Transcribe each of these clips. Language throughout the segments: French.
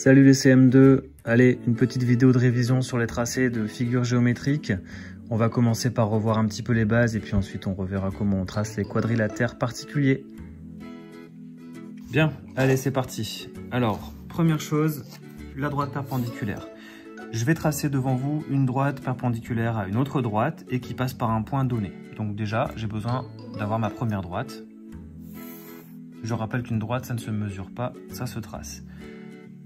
Salut les CM2, allez, une petite vidéo de révision sur les tracés de figures géométriques. On va commencer par revoir un petit peu les bases et puis ensuite on reverra comment on trace les quadrilatères particuliers. Bien, allez c'est parti. Alors, première chose, la droite perpendiculaire. Je vais tracer devant vous une droite perpendiculaire à une autre droite et qui passe par un point donné. Donc déjà, j'ai besoin d'avoir ma première droite. Je rappelle qu'une droite, ça ne se mesure pas, ça se trace.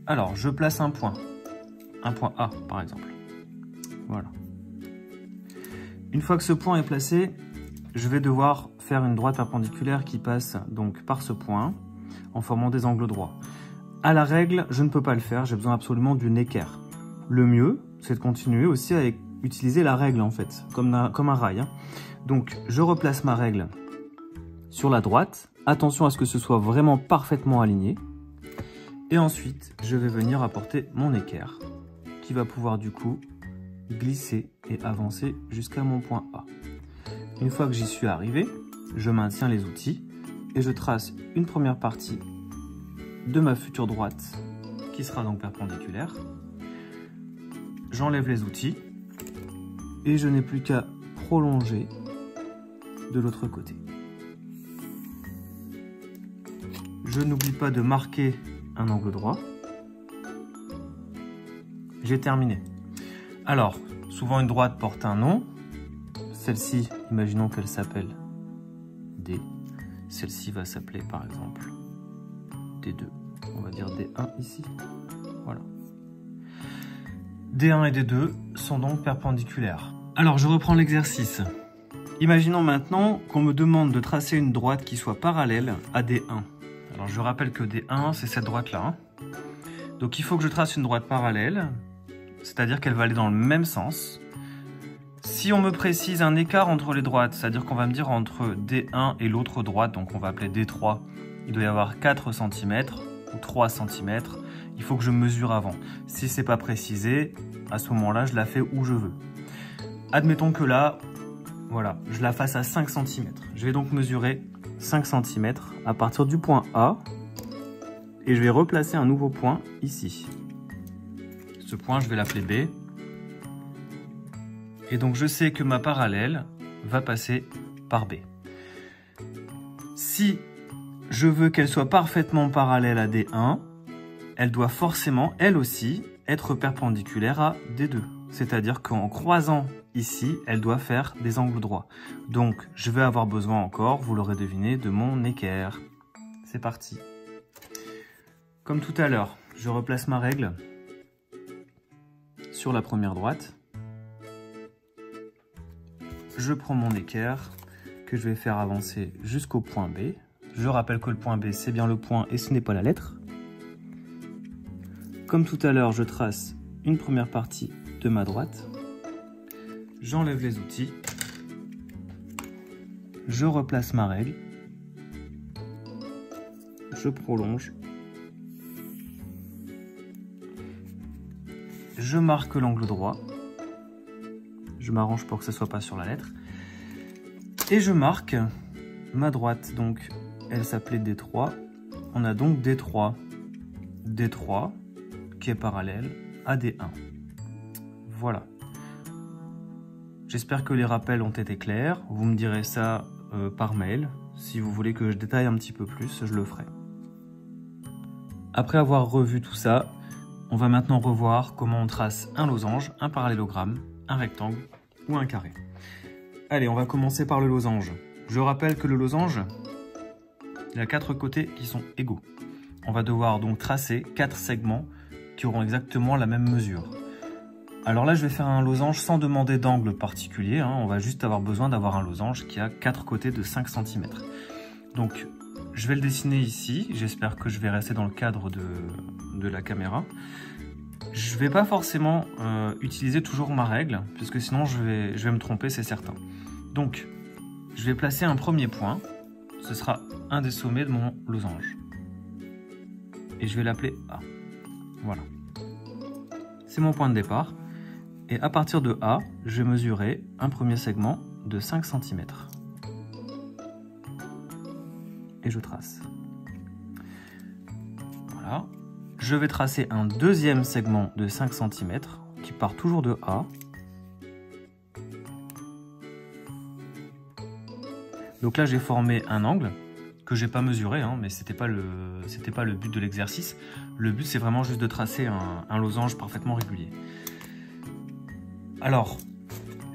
Alors, je place un point A par exemple. Voilà. Une fois que ce point est placé, je vais devoir faire une droite perpendiculaire qui passe donc par ce point en formant des angles droits. À la règle, je ne peux pas le faire, j'ai besoin absolument d'une équerre. Le mieux, c'est de continuer aussi à utiliser la règle en fait, comme un rail. Hein. Donc, je replace ma règle sur la droite. Attention à ce que ce soit vraiment parfaitement aligné. Et ensuite, je vais venir apporter mon équerre qui va pouvoir du coup glisser et avancer jusqu'à mon point A. Une fois que j'y suis arrivé, je maintiens les outils et je trace une première partie de ma future droite qui sera donc perpendiculaire. J'enlève les outils et je n'ai plus qu'à prolonger de l'autre côté. Je n'oublie pas de marquer un angle droit. J'ai terminé. Alors, souvent une droite porte un nom. Celle-ci, imaginons qu'elle s'appelle D. Celle-ci va s'appeler par exemple D2. On va dire D1 ici. Voilà. D1 et D2 sont donc perpendiculaires. Alors, je reprends l'exercice. Imaginons maintenant qu'on me demande de tracer une droite qui soit parallèle à D1. Alors, je rappelle que D1, c'est cette droite-là. Hein. Donc, il faut que je trace une droite parallèle, c'est-à-dire qu'elle va aller dans le même sens. Si on me précise un écart entre les droites, c'est-à-dire qu'on va me dire entre D1 et l'autre droite, donc on va appeler D3, il doit y avoir 4 cm ou 3 cm, il faut que je mesure avant. Si ce n'est pas précisé, à ce moment-là, je la fais où je veux. Admettons que là, voilà, je la fasse à 5 cm. Je vais donc mesurer 5 cm à partir du point A et je vais replacer un nouveau point ici. Ce point, je vais l'appeler B. Et donc, je sais que ma parallèle va passer par B. Si je veux qu'elle soit parfaitement parallèle à D1, elle doit forcément, elle aussi, être perpendiculaire à D2. C'est-à-dire qu'en croisant ici, elle doit faire des angles droits. Donc, je vais avoir besoin encore, vous l'aurez deviné, de mon équerre. C'est parti. Comme tout à l'heure, je replace ma règle sur la première droite. Je prends mon équerre que je vais faire avancer jusqu'au point B. Je rappelle que le point B, c'est bien le point et ce n'est pas la lettre. Comme tout à l'heure, je trace une première partie de ma droite. J'enlève les outils. Je replace ma règle. Je prolonge. Je marque l'angle droit. Je m'arrange pour que ce ne soit pas sur la lettre. Et je marque ma droite. Donc, elle s'appelait D3. On a donc D3. D3 qui est parallèle à D1. Voilà. J'espère que les rappels ont été clairs. Vous me direz ça par mail. Si vous voulez que je détaille un petit peu plus, je le ferai. Après avoir revu tout ça, on va maintenant revoir comment on trace un losange, un parallélogramme, un rectangle ou un carré. Allez, on va commencer par le losange. Je rappelle que le losange, il a 4 côtés qui sont égaux. On va devoir donc tracer 4 segments qui auront exactement la même mesure. Alors là, je vais faire un losange sans demander d'angle particulier. Hein. On va juste avoir besoin d'avoir un losange qui a 4 côtés de 5 cm. Donc, je vais le dessiner ici. J'espère que je vais rester dans le cadre de la caméra. Je ne vais pas forcément utiliser toujours ma règle, puisque sinon je vais me tromper, c'est certain. Donc, je vais placer un premier point. Ce sera un des sommets de mon losange. Et je vais l'appeler A. Voilà. C'est mon point de départ. Et à partir de A, je vais mesurer un premier segment de 5 cm. Et je trace. Voilà. je vais tracer un deuxième segment de 5 cm qui part toujours de A. Donc là, j'ai formé un angle que j'ai pas mesuré, hein, mais c'était pas le but de l'exercice. Le but, c'est vraiment juste de tracer un losange parfaitement régulier. Alors,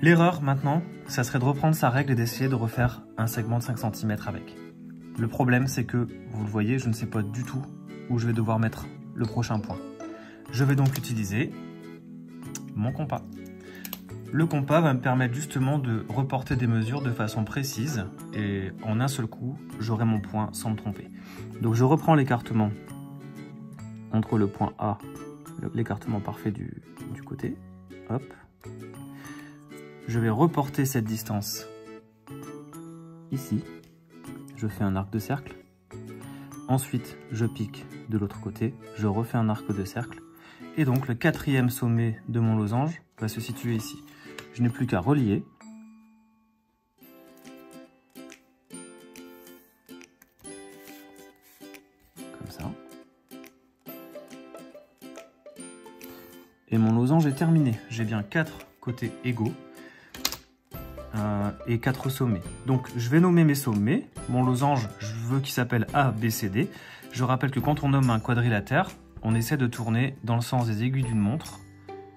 l'erreur maintenant, ça serait de reprendre sa règle et d'essayer de refaire un segment de 5 cm avec. Le problème, c'est que, vous le voyez, je ne sais pas du tout où je vais devoir mettre le prochain point. Je vais donc utiliser mon compas. Le compas va me permettre justement de reporter des mesures de façon précise et en un seul coup, j'aurai mon point sans me tromper. Donc je reprends l'écartement entre le point A, l'écartement parfait du côté. Hop. Je vais reporter cette distance ici. Je fais un arc de cercle. Ensuite, je pique de l'autre côté. Je refais un arc de cercle. Et donc, le quatrième sommet de mon losange va se situer ici. Je n'ai plus qu'à relier. Comme ça. Et mon losange est terminé. J'ai bien 4 côtés égaux. Et 4 sommets. Donc je vais nommer mes sommets. Mon losange, je veux qu'il s'appelle A, B, C, D. Je rappelle que quand on nomme un quadrilatère, on essaie de tourner dans le sens des aiguilles d'une montre,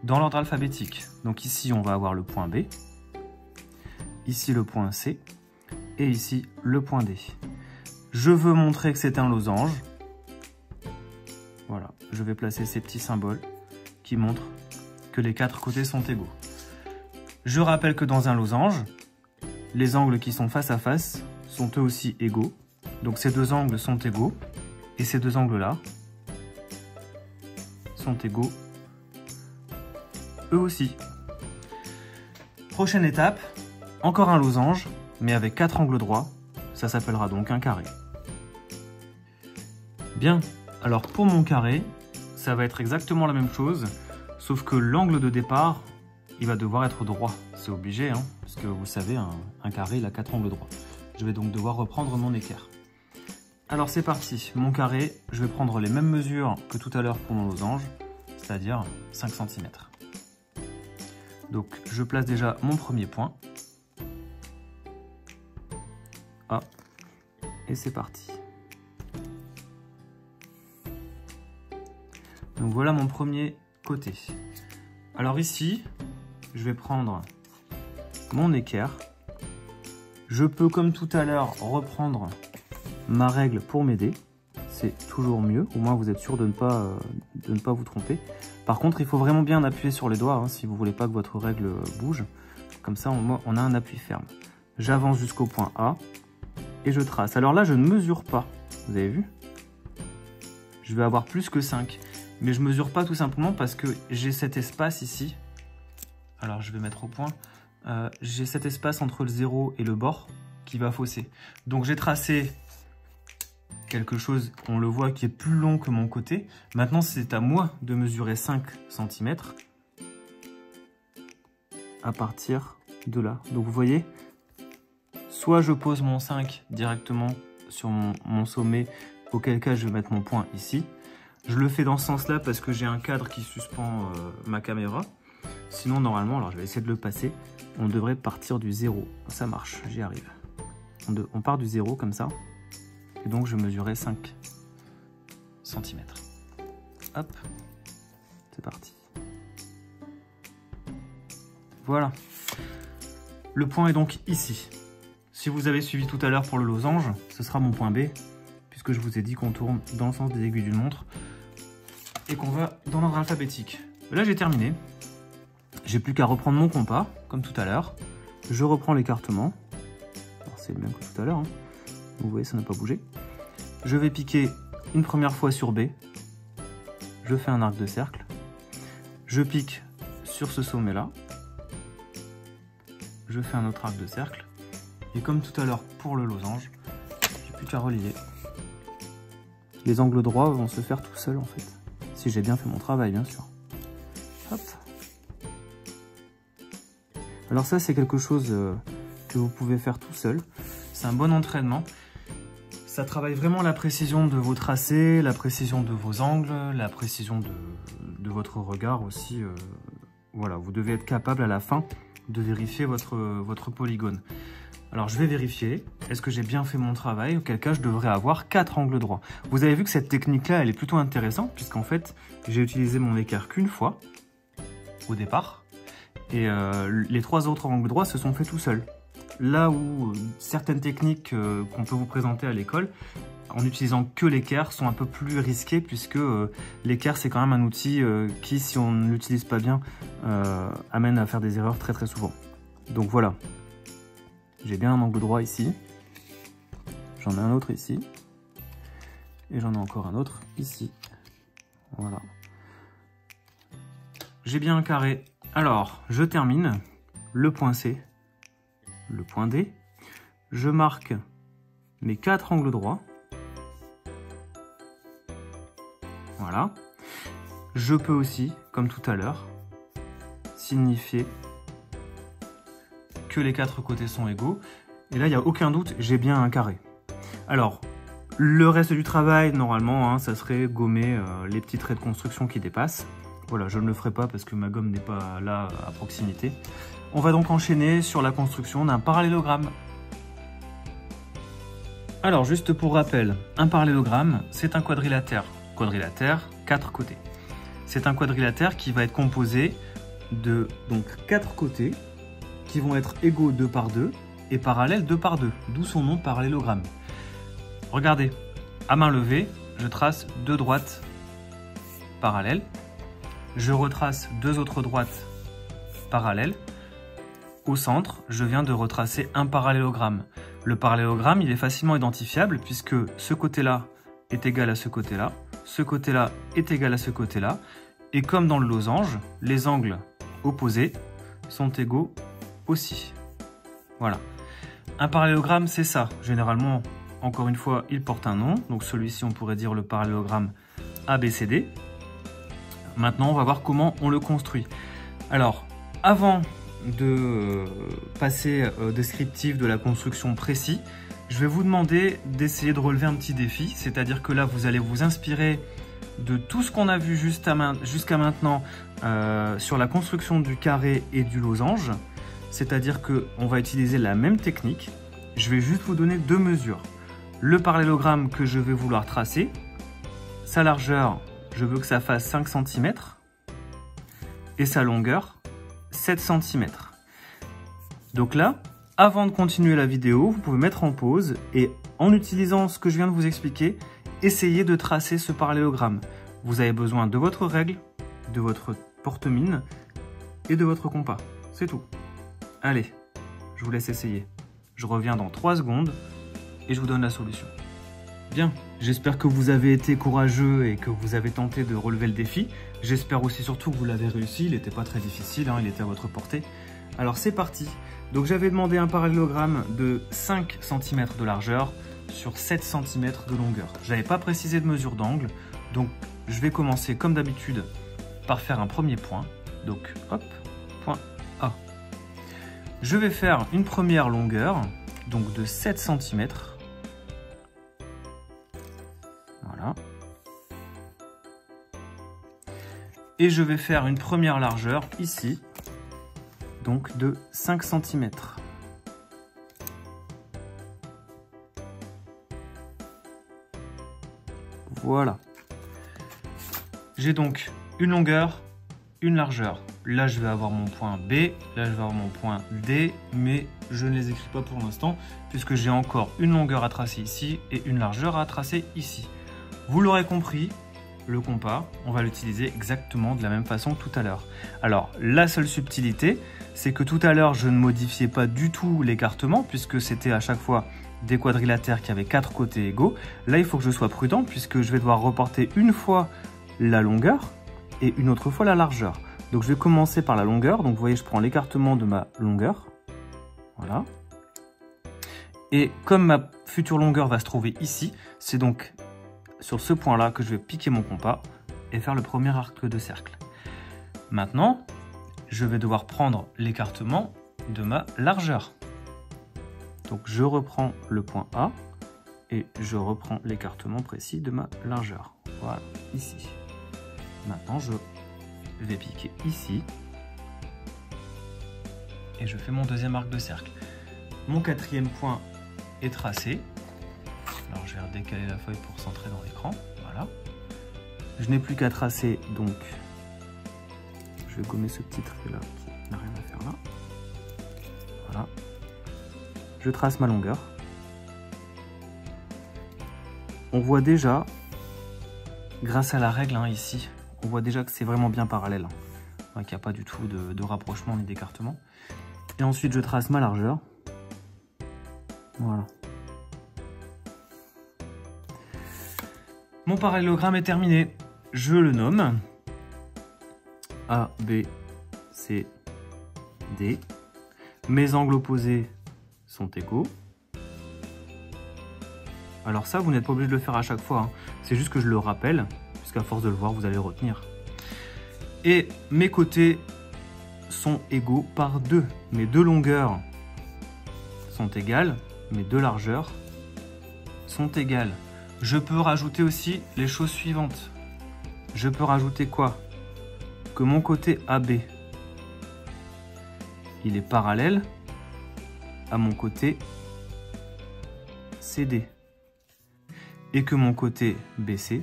dans l'ordre alphabétique. Donc ici, on va avoir le point B, ici le point C, et ici le point D. Je veux montrer que c'est un losange. Voilà, je vais placer ces petits symboles qui montrent que les 4 côtés sont égaux. Je rappelle que dans un losange, les angles qui sont face à face sont eux aussi égaux. Donc ces deux angles sont égaux. Et ces deux angles-là sont égaux eux aussi. Prochaine étape, encore un losange, mais avec 4 angles droits. Ça s'appellera donc un carré. Bien, alors pour mon carré, ça va être exactement la même chose, sauf que l'angle de départ, il va devoir être droit. C'est obligé, hein, parce que vous savez, un carré, il a 4 angles droits. Je vais donc devoir reprendre mon équerre. Alors c'est parti, mon carré, je vais prendre les mêmes mesures que tout à l'heure pour mon losange, c'est-à-dire 5 cm. Donc je place déjà mon premier point. Ah, et c'est parti. Donc voilà mon premier côté. Alors ici, je vais prendre mon équerre. Je peux, comme tout à l'heure, reprendre ma règle pour m'aider. C'est toujours mieux, au moins vous êtes sûr de ne pas vous tromper. Par contre, il faut vraiment bien appuyer sur les doigts hein, si vous ne voulez pas que votre règle bouge. Comme ça, on a un appui ferme. J'avance jusqu'au point A et je trace. Alors là, je ne mesure pas. Vous avez vu? Je vais avoir plus que 5. Mais je ne mesure pas tout simplement parce que j'ai cet espace ici. Alors, je vais mettre au point. J'ai cet espace entre le 0 et le bord qui va fausser. Donc, j'ai tracé quelque chose, on le voit, qui est plus long que mon côté. Maintenant, c'est à moi de mesurer 5 cm à partir de là. Donc, vous voyez, soit je pose mon 5 directement sur mon sommet, auquel cas je vais mettre mon point ici. Je le fais dans ce sens-là parce que j'ai un cadre qui suspend ma caméra. Sinon, normalement, alors je vais essayer de le passer, on devrait partir du 0. Ça marche, j'y arrive. On part du 0 comme ça. Et donc, je mesurais 5 cm. Hop, c'est parti. Voilà. Le point est donc ici. Si vous avez suivi tout à l'heure pour le losange, ce sera mon point B, puisque je vous ai dit qu'on tourne dans le sens des aiguilles d'une montre et qu'on va dans l'ordre alphabétique. Là, j'ai terminé. J'ai plus qu'à reprendre mon compas, comme tout à l'heure. Je reprends l'écartement. C'est le même que tout à l'heure. Hein. Vous voyez, ça n'a pas bougé. Je vais piquer une première fois sur B. Je fais un arc de cercle. Je pique sur ce sommet-là. Je fais un autre arc de cercle. Et comme tout à l'heure pour le losange, j'ai plus qu'à relier. Les angles droits vont se faire tout seuls en fait. Si j'ai bien fait mon travail, bien sûr. Hop. Alors ça, c'est quelque chose que vous pouvez faire tout seul. C'est un bon entraînement. Ça travaille vraiment la précision de vos tracés, la précision de vos angles, la précision de votre regard aussi. Voilà, vous devez être capable à la fin de vérifier votre polygone. Alors je vais vérifier, est-ce que j'ai bien fait mon travail, auquel cas je devrais avoir 4 angles droits. Vous avez vu que cette technique-là, elle est plutôt intéressante, puisqu'en fait, j'ai utilisé mon équerre qu'une fois, au départ, et les 3 autres angles droits se sont faits tout seuls. Là où certaines techniques qu'on peut vous présenter à l'école, en utilisant que l'équerre, sont un peu plus risquées, puisque l'équerre, c'est quand même un outil qui, si on ne l'utilise pas bien, amène à faire des erreurs très très souvent. Donc voilà. J'ai bien un angle droit ici, j'en ai un autre ici, et j'en ai encore un autre ici. Voilà. J'ai bien un carré. Alors, je termine le point C, le point D. Je marque mes 4 angles droits. Voilà. Je peux aussi, comme tout à l'heure, signifier que les 4 côtés sont égaux. Et là, il n'y a aucun doute, j'ai bien un carré. Alors, le reste du travail, normalement, ça serait gommer les petits traits de construction qui dépassent. Voilà, je ne le ferai pas parce que ma gomme n'est pas là à proximité. On va donc enchaîner sur la construction d'un parallélogramme. Alors, juste pour rappel, un parallélogramme, c'est un quadrilatère. Quadrilatère, 4 côtés. C'est un quadrilatère qui va être composé de 4 côtés qui vont être égaux 2 par 2 et parallèles 2 par 2, d'où son nom parallélogramme. Regardez, à main levée, je trace 2 droites parallèles, je retrace 2 autres droites parallèles. Au centre, je viens de retracer un parallélogramme. Le parallélogramme, il est facilement identifiable puisque ce côté-là est égal à ce côté-là est égal à ce côté-là, et comme dans le losange, les angles opposés sont égaux aussi. Voilà. Un parallélogramme, c'est ça. Généralement, encore une fois, il porte un nom. Donc celui-ci, on pourrait dire le parallélogramme ABCD. Maintenant, on va voir comment on le construit. Alors, avant de passer au descriptif de la construction précis, je vais vous demander d'essayer de relever un petit défi. C'est-à-dire que là, vous allez vous inspirer de tout ce qu'on a vu jusqu'à maintenant sur la construction du carré et du losange. C'est-à-dire qu'on va utiliser la même technique. Je vais juste vous donner 2 mesures. Le parallélogramme que je vais vouloir tracer, sa largeur, je veux que ça fasse 5 cm et sa longueur, 7 cm. Donc là, avant de continuer la vidéo, vous pouvez mettre en pause et en utilisant ce que je viens de vous expliquer, essayez de tracer ce parallélogramme. Vous avez besoin de votre règle, de votre porte-mine et de votre compas. C'est tout. Allez, je vous laisse essayer. Je reviens dans 3 secondes et je vous donne la solution. Bien, j'espère que vous avez été courageux et que vous avez tenté de relever le défi. J'espère aussi surtout que vous l'avez réussi, il n'était pas très difficile, il était à votre portée. Alors c'est parti. Donc j'avais demandé un parallélogramme de 5 cm de largeur sur 7 cm de longueur. Je n'avais pas précisé de mesure d'angle, donc je vais commencer comme d'habitude par faire un premier point. Donc hop, point A. Je vais faire une première longueur, donc de 7 cm. Voilà. Et je vais faire une première largeur ici, donc de 5 cm. Voilà. J'ai donc une longueur, une largeur. Là, je vais avoir mon point B, là, je vais avoir mon point D, mais je ne les écris pas pour l'instant, puisque j'ai encore une longueur à tracer ici et une largeur à tracer ici. Vous l'aurez compris, le compas, on va l'utiliser exactement de la même façon que tout à l'heure. Alors, la seule subtilité, c'est que tout à l'heure, je ne modifiais pas du tout l'écartement, puisque c'était à chaque fois des quadrilatères qui avaient 4 côtés égaux. Là, il faut que je sois prudent, puisque je vais devoir reporter une fois la longueur et une autre fois la largeur. Donc, je vais commencer par la longueur. Donc, vous voyez, je prends l'écartement de ma longueur. Voilà. Et comme ma future longueur va se trouver ici, c'est donc sur ce point-là que je vais piquer mon compas et faire le premier arc de cercle. Maintenant, je vais devoir prendre l'écartement de ma largeur. Donc je reprends le point A et je reprends l'écartement précis de ma largeur. Voilà, ici. Maintenant, je vais piquer ici et je fais mon deuxième arc de cercle. Mon quatrième point est tracé. Alors, je vais redécaler la feuille pour centrer dans l'écran. Voilà. Je n'ai plus qu'à tracer, donc je vais gommer ce petit trait là qui n'a rien à faire là. Voilà. Je trace ma longueur. On voit déjà, grâce à la règle ici, on voit déjà que c'est vraiment bien parallèle. Qu'il n'y a pas du tout de rapprochement ni d'écartement. Et ensuite, je trace ma largeur. Voilà. Mon parallélogramme est terminé. Je le nomme A, B, C, D. Mes angles opposés sont égaux. Alors ça, vous n'êtes pas obligé de le faire à chaque fois, hein. C'est juste que je le rappelle, puisqu'à force de le voir, vous allez le retenir. Et mes côtés sont égaux par 2. Mes deux longueurs sont égales, mes deux largeurs sont égales. Je peux rajouter aussi les choses suivantes. Je peux rajouter quoi? Que mon côté AB, il est parallèle à mon côté CD. Et que mon côté BC,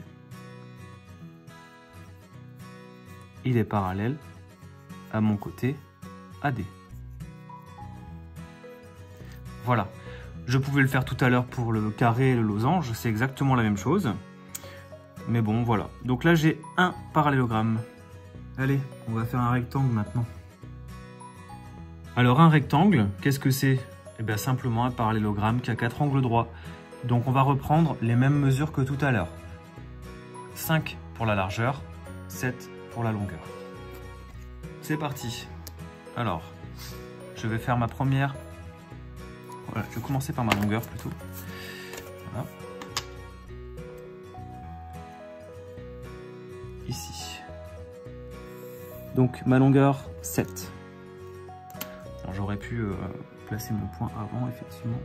il est parallèle à mon côté AD. Voilà. Je pouvais le faire tout à l'heure pour le carré et le losange, c'est exactement la même chose. Mais bon, voilà. Donc là, j'ai un parallélogramme. Allez, on va faire un rectangle maintenant. Alors un rectangle, qu'est-ce que c'est? Eh bien simplement un parallélogramme qui a 4 angles droits. Donc on va reprendre les mêmes mesures que tout à l'heure. 5 pour la largeur, 7 pour la longueur. C'est parti. Alors, je vais faire ma première... Voilà, je vais commencer par ma longueur plutôt. Voilà. Ici. Donc ma longueur 7. J'aurais pu placer mon point avant, effectivement.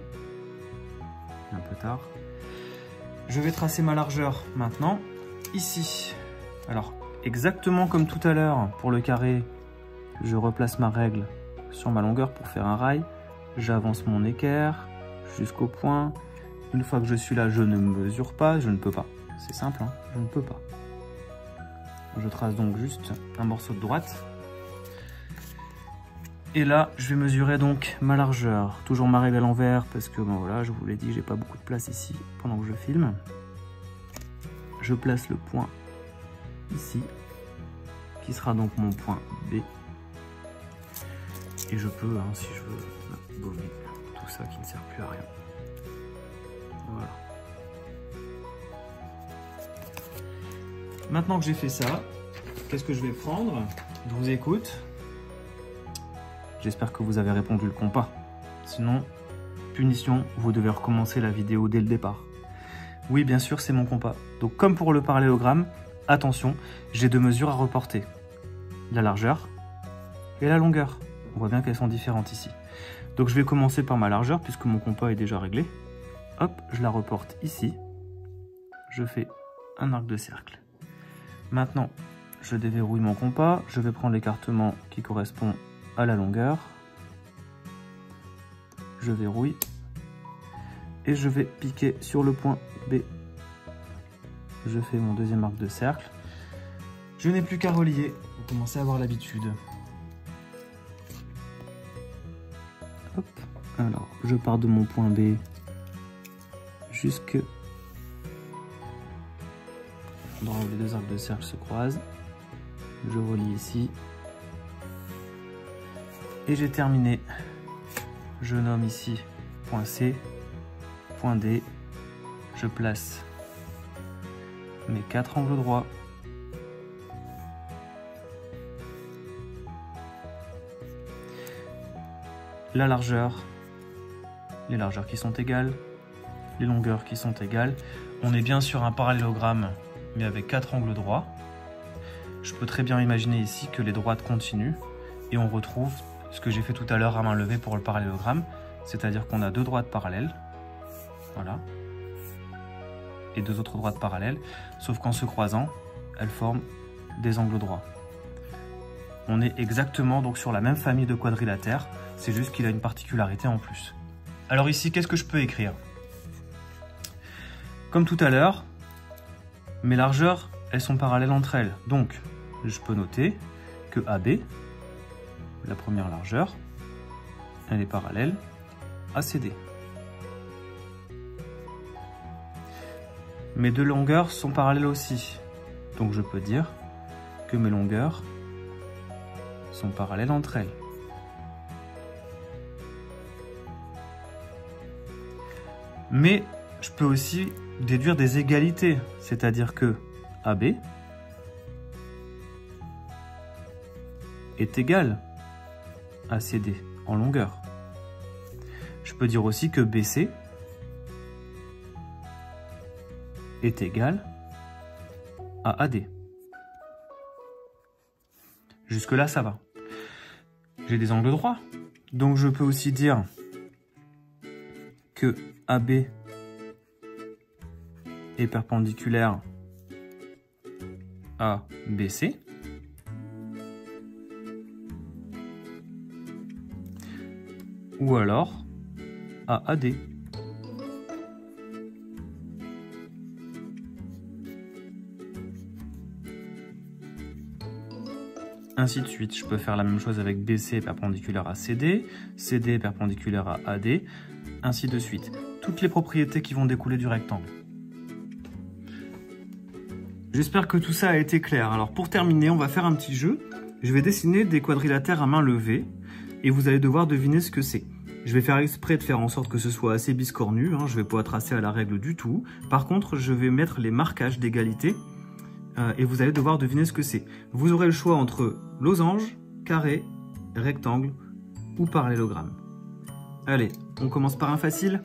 Un peu tard. Je vais tracer ma largeur maintenant, ici. Alors, exactement comme tout à l'heure, pour le carré, je replace ma règle sur ma longueur pour faire un rail. J'avance mon équerre jusqu'au point. Une fois que je suis là, je ne mesure pas, je ne peux pas. C'est simple, hein, je ne peux pas. Je trace donc juste un morceau de droite. Et là, je vais mesurer donc ma largeur. Toujours ma règle à l'envers parce que bon, voilà, je vous l'ai dit, j'ai pas beaucoup de place ici pendant que je filme. Je place le point ici, qui sera donc mon point B. Et je peux, hein, si je veux, gommer tout ça qui ne sert plus à rien. Voilà. Maintenant que j'ai fait ça, qu'est-ce que je vais prendre? Je vous écoute. J'espère que vous avez répondu le compas. Sinon, punition, vous devez recommencer la vidéo dès le départ. Oui, bien sûr, c'est mon compas. Donc, comme pour le parallélogramme, attention, j'ai deux mesures à reporter. La largeur et la longueur. On voit bien qu'elles sont différentes ici. Donc, je vais commencer par ma largeur, puisque mon compas est déjà réglé. Hop, je la reporte ici. Je fais un arc de cercle. Maintenant, je déverrouille mon compas. Je vais prendre l'écartement qui correspond à la longueur. Je verrouille. Et je vais piquer sur le point B. Je fais mon deuxième arc de cercle. Je n'ai plus qu'à relier. Vous commencez à avoir l'habitude. Hop. Alors, je pars de mon point B jusque... Endroit où les deux arcs de cercle se croisent. Je relie ici. Et j'ai terminé. Je nomme ici point C, point D. Je place mes 4 angles droits. La largeur, les largeurs qui sont égales, les longueurs qui sont égales. On est bien sur un parallélogramme, mais avec 4 angles droits. Je peux très bien imaginer ici que les droites continuent et on retrouve ce que j'ai fait tout à l'heure à main levée pour le parallélogramme, c'est-à-dire qu'on a deux droites parallèles. Voilà. et deux autres droites parallèles, sauf qu'en se croisant, elles forment des angles droits. On est exactement donc sur la même famille de quadrilatères, c'est juste qu'il a une particularité en plus. Alors ici, qu'est-ce que je peux écrire? Comme tout à l'heure, mes largeurs, elles sont parallèles entre elles. Donc, je peux noter que AB, la première largeur, elle est parallèle à CD. Mes deux longueurs sont parallèles aussi. Donc je peux dire que mes longueurs sont parallèles entre elles. Mais je peux aussi déduire des égalités, c'est-à-dire que AB est égal à CD en longueur. Je peux dire aussi que BC est égal à AD. Jusque-là, ça va. J'ai des angles droits, donc je peux aussi dire que AB est perpendiculaire à BC. Ou alors à AD. Ainsi de suite, je peux faire la même chose avec BC perpendiculaire à CD, CD perpendiculaire à AD, ainsi de suite. Toutes les propriétés qui vont découler du rectangle. J'espère que tout ça a été clair. Alors pour terminer, on va faire un petit jeu. Je vais dessiner des quadrilatères à main levée et vous allez devoir deviner ce que c'est. Je vais faire exprès de faire en sorte que ce soit assez biscornu, hein, je ne vais pas tracer à la règle du tout. Par contre, je vais mettre les marquages d'égalité et vous allez devoir deviner ce que c'est. Vous aurez le choix entre losange, carré, rectangle ou parallélogramme. Allez, on commence par un facile.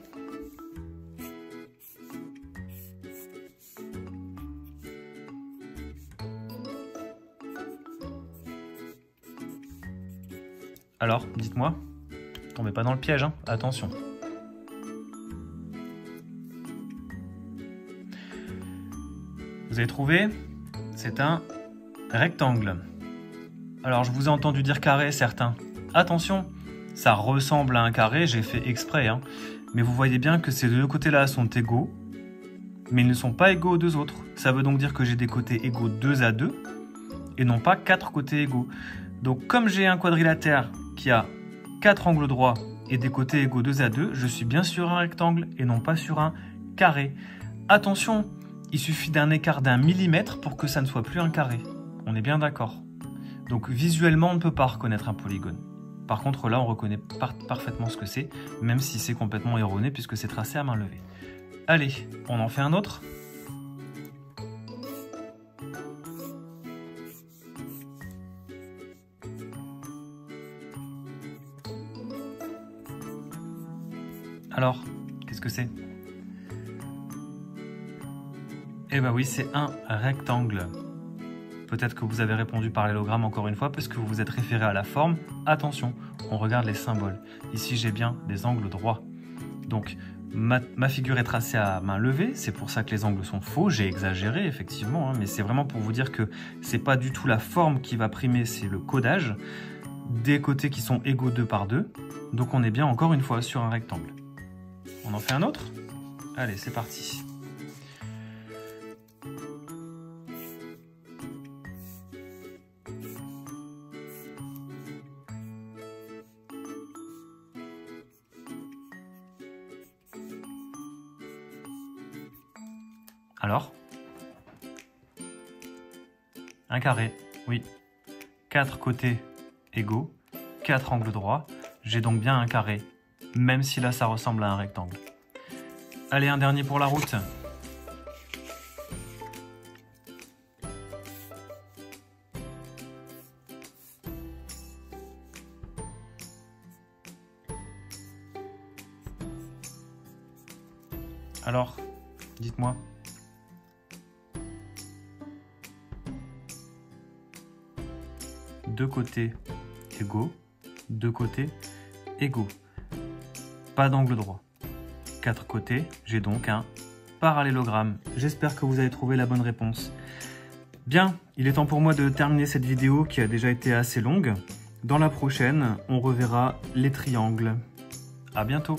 Alors, dites-moi. Tombez pas dans le piège, hein. Attention. Vous avez trouvé? C'est un rectangle. Alors, je vous ai entendu dire carré, certains. Attention, ça ressemble à un carré, j'ai fait exprès, hein. Mais vous voyez bien que ces deux côtés-là sont égaux, mais ils ne sont pas égaux aux deux autres. Ça veut donc dire que j'ai des côtés égaux 2 à 2, et non pas 4 côtés égaux. Donc, comme j'ai un quadrilatère qui a 4 angles droits et des côtés égaux 2 à 2, je suis bien sur un rectangle et non pas sur un carré. Attention, il suffit d'un écart d'1 millimètre pour que ça ne soit plus un carré. On est bien d'accord. Donc visuellement, on ne peut pas reconnaître un polygone. Par contre, là, on reconnaît parfaitement ce que c'est, même si c'est complètement erroné puisque c'est tracé à main levée. Allez, on en fait un autre ? Alors, qu'est-ce que c'est? Eh ben oui, c'est un rectangle. Peut-être que vous avez répondu parallélogramme encore une fois parce que vous vous êtes référé à la forme. Attention, on regarde les symboles. Ici, j'ai bien des angles droits. Donc, ma figure est tracée à main levée. C'est pour ça que les angles sont faux. J'ai exagéré, effectivement, hein, mais c'est vraiment pour vous dire que c'est pas du tout la forme qui va primer, c'est le codage. Des côtés qui sont égaux 2 par 2. Donc, on est bien encore une fois sur un rectangle. On en fait un autre? Allez, c'est parti. Alors? Un carré, oui. 4 côtés égaux, 4 angles droits. J'ai donc bien un carré, même si là ça ressemble à un rectangle. Allez, un dernier pour la route. Alors, dites-moi. Deux côtés égaux, deux côtés égaux. Pas d'angle droit. 4 côtés, j'ai donc un parallélogramme. J'espère que vous avez trouvé la bonne réponse. Bien, il est temps pour moi de terminer cette vidéo qui a déjà été assez longue. Dans la prochaine, on reverra les triangles. À bientôt!